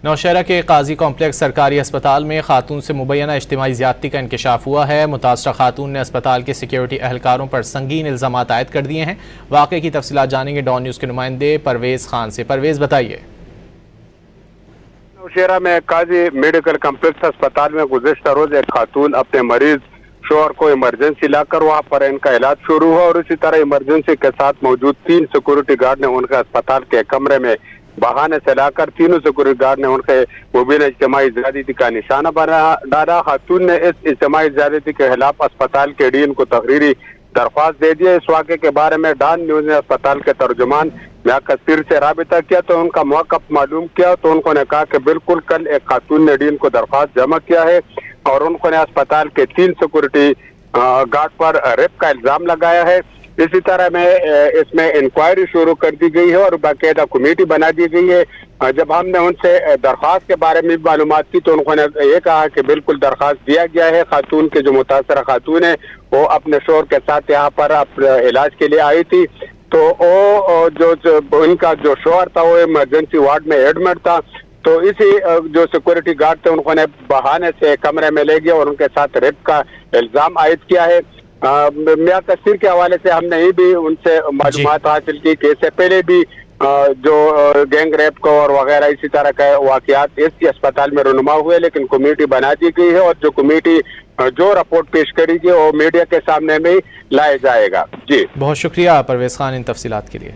نوشہرہ کے قاضی کمپلیکس سرکاری اسپتال میں خاتون سے مبینہ اجتماعی زیادتی کا انکشاف ہوا ہے۔ متاثرہ خاتون نے اسپتال کے سیکیورٹی اہلکاروں پر سنگین الزامات عائد کر دیے ہیں۔ واقعے کی تفصیلات جانیں گے ڈان نیوز کے نمائندے پرویز خان سے۔ پرویز بتائیے۔ نوشہرہ میں قاضی میڈیکل کمپلیکس اسپتال میں گزشتہ روز ایک خاتون اپنے مریض شوہر کو ایمرجنسی لا کر وہاں پر ان کا علاج شروع ہوا، اور اسی طرح ایمرجنسی کے ساتھ موجود 3 سیکورٹی گارڈ نے ان کا اسپتال کے کمرے میں بہانے سے لا کر تینوں سیکورٹی گارڈ نے ان کے مبینہ اجتماعی زیادتی کا نشانہ بنا ڈالا۔ خاتون نے اس اجتماعی زیادتی کے خلاف اسپتال کے ڈین کو تقریری درخواست دے دی۔ اس واقعے کے بارے میں ڈان نیوز نے اسپتال کے ترجمان میاں کثیر سے رابطہ کیا تو ان کا موقف معلوم کیا تو انہوں نے کہا کہ بالکل کل ایک خاتون نے ڈین کو درخواست جمع کیا ہے اور انہوں نے اسپتال کے 3 سیکورٹی گارڈ پر ریپ کا الزام لگایا ہے۔ اسی طرح میں اس میں انکوائری شروع کر دی گئی ہے اور باقاعدہ کمیٹی بنا دی گئی ہے۔ جب ہم نے ان سے درخواست کے بارے میں معلومات کی تو انہوں نے یہ کہا کہ بالکل درخواست دیا گیا ہے۔ خاتون کے جو متاثرہ خاتون ہے وہ اپنے شوہر کے ساتھ یہاں پر اپنے علاج کے لیے آئی تھی، تو ان کا جو شوہر تھا وہ ایمرجنسی وارڈ میں ایڈمٹ تھا، تو اسی جو سیکورٹی گارڈ تھے انہوں نے بہانے سے کمرے میں لے گیا اور ان کے ساتھ ریپ کا الزام عائد کیا ہے۔ میاں کثیر کے حوالے سے ہم نے یہ بھی ان سے معلومات حاصل کی کہ اس سے پہلے بھی جو گینگ ریپ کو اور وغیرہ اسی طرح کے واقعات اس اسپتال میں رونما ہوئے، لیکن کمیٹی بنا دی گئی ہے اور جو کمیٹی جو رپورٹ پیش کرے گی وہ میڈیا کے سامنے میں لایا جائے گا۔ جی بہت شکریہ پرویز خان ان تفصیلات کے لیے۔